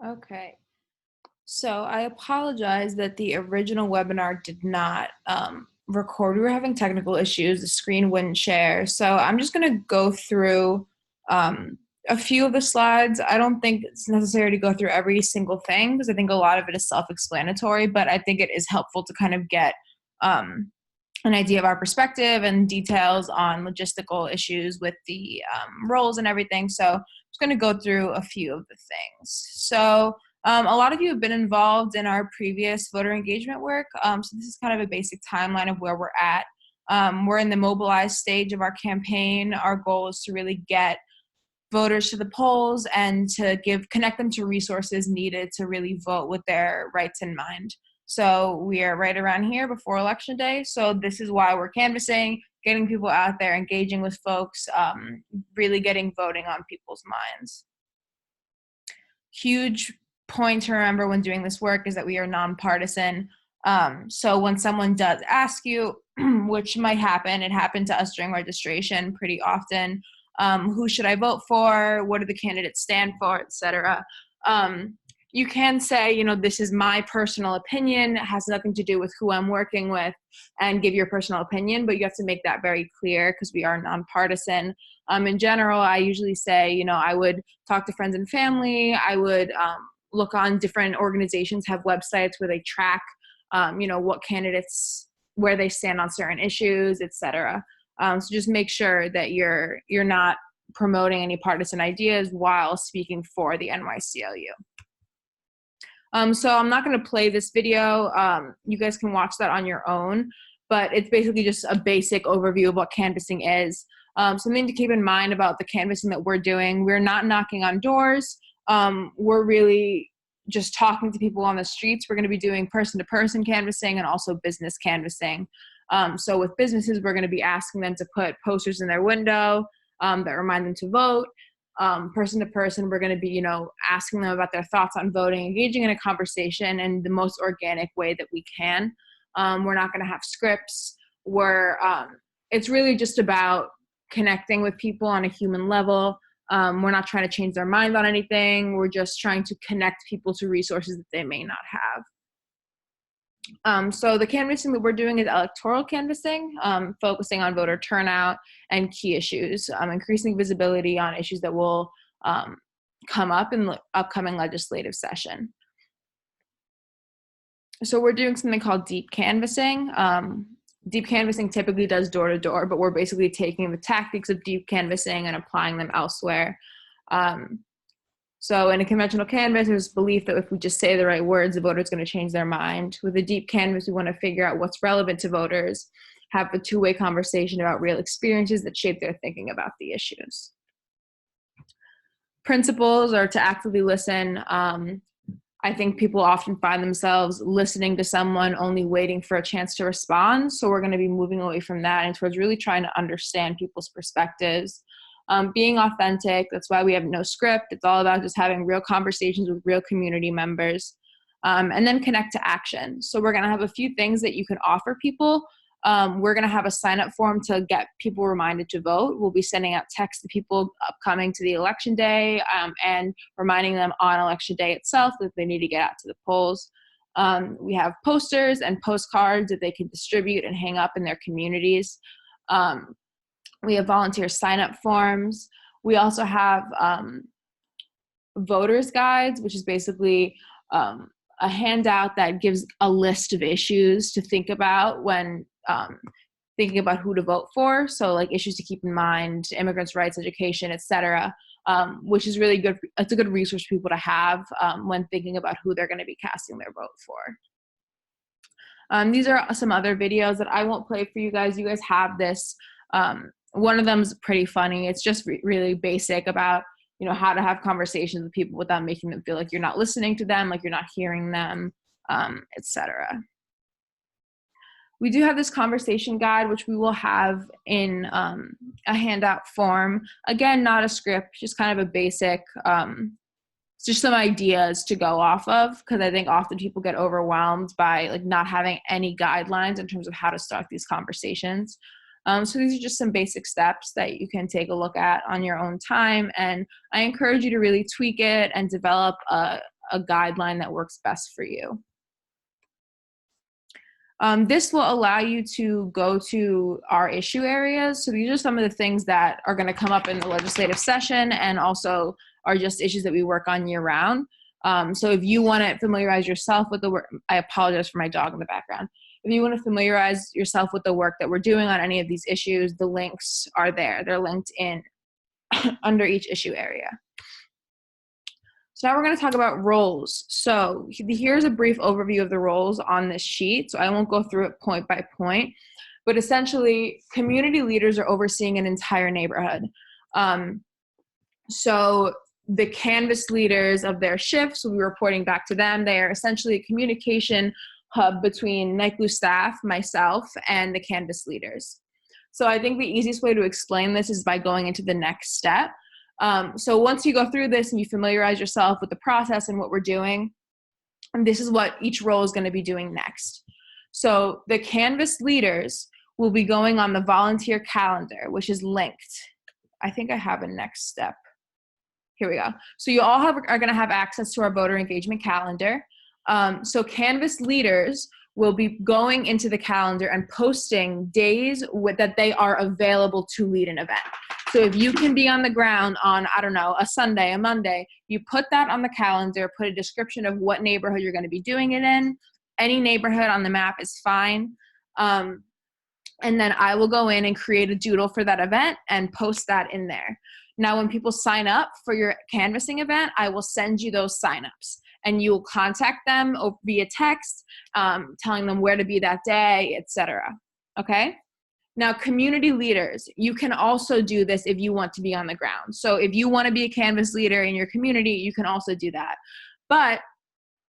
Okay. So I apologize that the original webinar did not record. We were having technical issues. The screen wouldn't share. So I'm just going to go through um, a few of the slides. I don't think it's necessary to go through every single thing because I think a lot of it is self-explanatory, but I think it is helpful to kind of get an idea of our perspective and details on logistical issues with the roles and everything. So I'm just going to go through a few of the things. So a lot of you have been involved in our previous voter engagement work. So this is kind of a basic timeline of where we're at. We're in the mobilized stage of our campaign. Our goal is to really get voters to the polls and to connect them to resources needed to really vote with their rights in mind. So we are right around here before Election Day. So this is why we're canvassing, getting people out there, engaging with folks, really getting voting on people's minds. Huge point to remember when doing this work is that we are nonpartisan. So when someone does ask you, which might happen, it happened to us during registration pretty often, who should I vote for? What do the candidates stand for, etc. You can say, this is my personal opinion. It has nothing to do with who I'm working with, and give your personal opinion, but you have to make that very clear because we are nonpartisan. In general, I usually say, I would talk to friends and family. I would look on different organizations have websites where they track, what candidates, where they stand on certain issues, etc. So just make sure that you're not promoting any partisan ideas while speaking for the NYCLU. So I'm not going to play this video. You guys can watch that on your own, but it's basically just a basic overview of what canvassing is. Something to keep in mind about the canvassing that we're doing: we're not knocking on doors. We're really just talking to people on the streets. We're going to be doing person-to-person canvassing and also business canvassing. So with businesses, we're going to be asking them to put posters in their window that remind them to vote. Person to person, we're going to be, asking them about their thoughts on voting, engaging in a conversation in the most organic way that we can. We're not going to have scripts. It's really just about connecting with people on a human level. We're not trying to change their mind on anything. We're just trying to connect people to resources that they may not have. So the canvassing that we're doing is electoral canvassing, focusing on voter turnout and key issues, increasing visibility on issues that will come up in the upcoming legislative session. So we're doing something called deep canvassing. Deep canvassing typically does door-to-door, but we're basically taking the tactics of deep canvassing and applying them elsewhere. So in a conventional canvass, there's belief that if we just say the right words, the voter's going to change their mind. With a deep canvass, we want to figure out what's relevant to voters, have a two-way conversation about real experiences that shape their thinking about the issues. Principles are to actively listen. I think people often find themselves listening to someone only waiting for a chance to respond. So we're going to be moving away from that and towards really trying to understand people's perspectives. Being authentic, that's why we have no script. It's all about just having real conversations with real community members. And then connect to action. So we're going to have a few things that you can offer people. We're going to have a sign-up form to get people reminded to vote. We'll be sending out texts to people upcoming to the election day and reminding them on election day itself that they need to get out to the polls. We have posters and postcards that they can distribute and hang up in their communities. We have volunteer sign-up forms. We also have voters guides, which is basically a handout that gives a list of issues to think about when thinking about who to vote for. So like issues to keep in mind, immigrants' rights, education, etc., which is really good. It's a good resource for people to have when thinking about who they're going to be casting their vote for. These are some other videos that I won't play for you guys. You guys have this. One of them is pretty funny. It's just really basic about, how to have conversations with people without making them feel like you're not listening to them, like you're not hearing them, etc. We do have this conversation guide, which we will have in a handout form. Again, not a script, just kind of a basic, just some ideas to go off of, because I think often people get overwhelmed by like not having any guidelines in terms of how to start these conversations. So these are just some basic steps that you can take a look at on your own time. And I encourage you to really tweak it and develop a a guideline that works best for you. This will allow you to go to our issue areas. So these are some of the things that are going to come up in the legislative session and also are just issues that we work on year round. So if you want to familiarize yourself with the work, I apologize for my dog in the background. If you want to familiarize yourself with the work that we're doing on any of these issues, the links are there. They're linked in under each issue area. So now we're going to talk about roles. So here's a brief overview of the roles on this sheet. So I won't go through it point by point, but essentially community leaders are overseeing an entire neighborhood. So the Canvas leaders of their shifts will be reporting back to them. They are essentially a communication hub between NYCLU staff, myself, and the Canvas leaders. So I think the easiest way to explain this is by going into the next step. So once you go through this and you familiarize yourself with the process and what we're doing, and this is what each role is going to be doing next. So the Canvas leaders will be going on the volunteer calendar, which is linked. I think I have a next step. Here we go. So you all are going to have access to our voter engagement calendar. So Canvas leaders will be going into the calendar and posting days that they are available to lead an event. So if you can be on the ground on, I don't know, a Sunday, a Monday, you put that on the calendar, put a description of what neighborhood you're going to be doing it in. Any neighborhood on the map is fine. And then I will go in and create a doodle for that event and post that in there. Now, when people sign up for your canvassing event, I will send you those signups. And you will contact them via text, telling them where to be that day, etc. Okay? Now, community leaders, you can also do this if you want to be on the ground. So if you want to be a Canvas leader in your community, you can also do that. But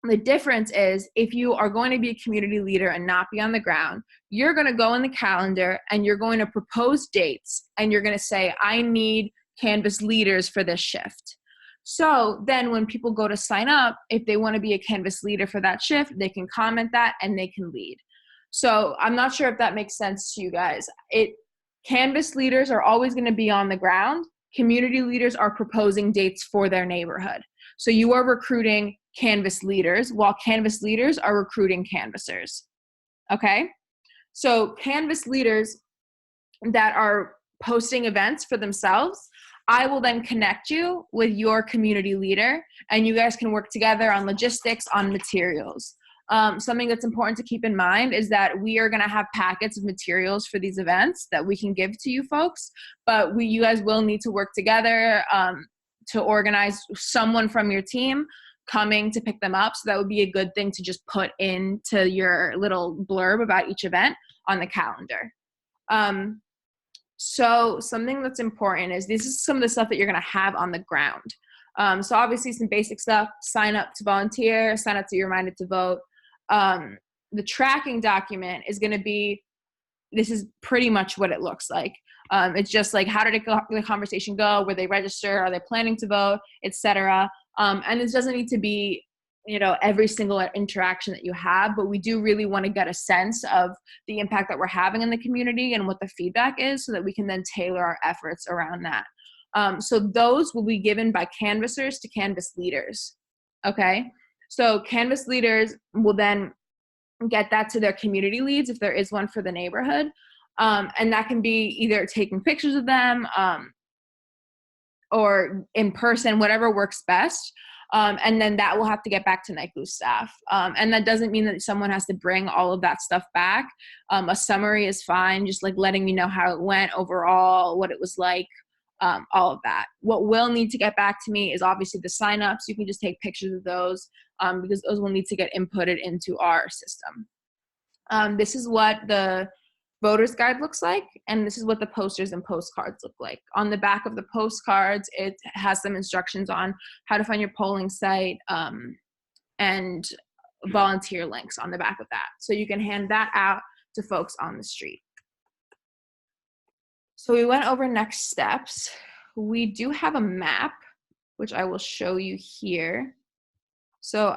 the difference is if you are going to be a community leader and not be on the ground, you're going to go in the calendar and you're going to propose dates and you're going to say, I need Canvas leaders for this shift. So then when people go to sign up, if they want to be a Canvas leader for that shift, they can comment that and they can lead. So I'm not sure if that makes sense to you guys. Canvas leaders are always going to be on the ground. Community leaders are proposing dates for their neighborhood. So you are recruiting Canvas leaders while Canvas leaders are recruiting canvassers. Okay? So Canvas leaders that are posting events for themselves, I will then connect you with your community leader and you guys can work together on logistics, on materials. Something that's important to keep in mind is that we are going to have packets of materials for these events that we can give to you folks, but you guys will need to work together to organize someone from your team coming to pick them up. So that would be a good thing to just put into your little blurb about each event on the calendar. So something that's important is this is some of the stuff that you're going to have on the ground. So obviously some basic stuff, sign up to volunteer, sign up to be reminded to vote. The tracking document is going to be, this is pretty much what it looks like. It's just like, how did the conversation go? Were they registered? Are they planning to vote, etc.? And this doesn't need to be, every single interaction that you have, but we do really want to get a sense of the impact that we're having in the community and what the feedback is so that we can then tailor our efforts around that. So those will be given by canvassers to Canvas leaders, okay? So Canvas leaders will then get that to their community leads if there is one for the neighborhood. And that can be either taking pictures of them or in person, whatever works best. And then that will have to get back to NYCLU staff. And that doesn't mean that someone has to bring all of that stuff back. A summary is fine, just like letting me know how it went overall, what it was like, all of that. What will need to get back to me is obviously the signups. You can just take pictures of those because those will need to get inputted into our system. This is what the voter's guide looks like, and this is what the posters and postcards look like. On the back of the postcards, it has some instructions on how to find your polling site and volunteer links on the back of that. So you can hand that out to folks on the street. So we went over next steps. We do have a map, which I will show you here. So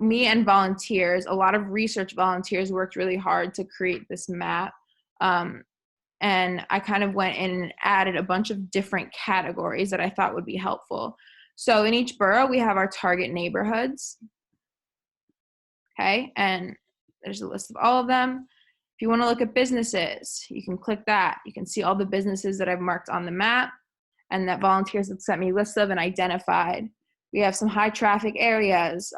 me and volunteers, a lot of research volunteers worked really hard to create this map. And I kind of went in and added a bunch of different categories that I thought would be helpful. So in each borough, we have our target neighborhoods. Okay, and there's a list of all of them. If you want to look at businesses, you can click that. You can see all the businesses that I've marked on the map and that volunteers have sent me lists of and identified. We have some high traffic areas,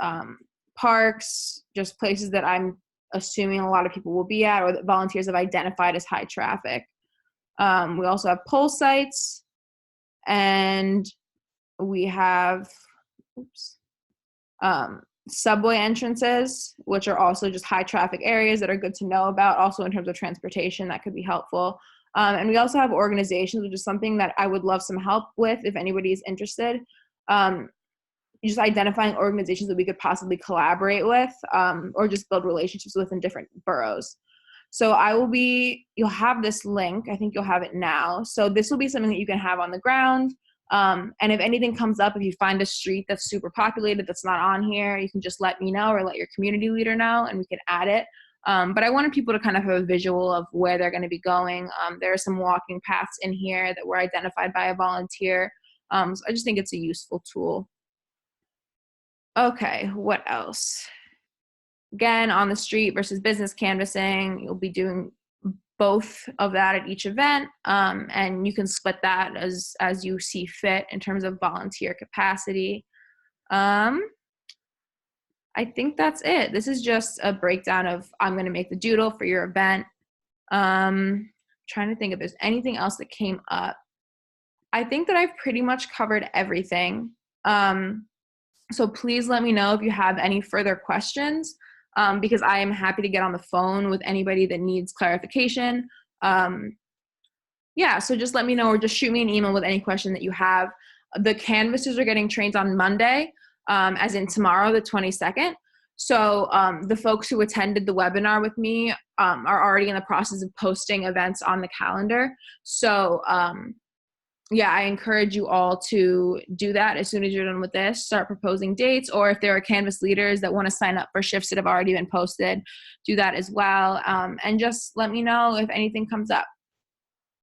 parks, just places that I'm assuming a lot of people will be at or that volunteers have identified as high traffic. We also have poll sites, and we have subway entrances, which are also just high traffic areas that are good to know about. Also in terms of transportation, that could be helpful. And we also have organizations, which is something that I would love some help with if anybody is interested. Just identifying organizations that we could possibly collaborate with, or just build relationships with in different boroughs. So you'll have this link. I think you'll have it now. So this will be something that you can have on the ground. And if anything comes up, if you find a street that's super populated that's not on here, you can just let me know or let your community leader know and we can add it. But I wanted people to kind of have a visual of where they're going to be going. There are some walking paths in here that were identified by a volunteer. So I just think it's a useful tool. Okay, what else? Again, on the street versus business canvassing, you'll be doing both of that at each event, and you can split that as you see fit in terms of volunteer capacity. I think that's it. This is just a breakdown of I'm going to make the doodle for your event. Trying to think if there's anything else that came up. I think that I've pretty much covered everything. So please let me know if you have any further questions, because I am happy to get on the phone with anybody that needs clarification. Yeah, so just let me know or just shoot me an email with any question that you have. The canvassers are getting trained on Monday, as in tomorrow, the 22nd. So the folks who attended the webinar with me are already in the process of posting events on the calendar. So yeah, I encourage you all to do that as soon as you're done with this. Start proposing dates, or if there are Canvas leaders that want to sign up for shifts that have already been posted, do that as well. And just let me know if anything comes up.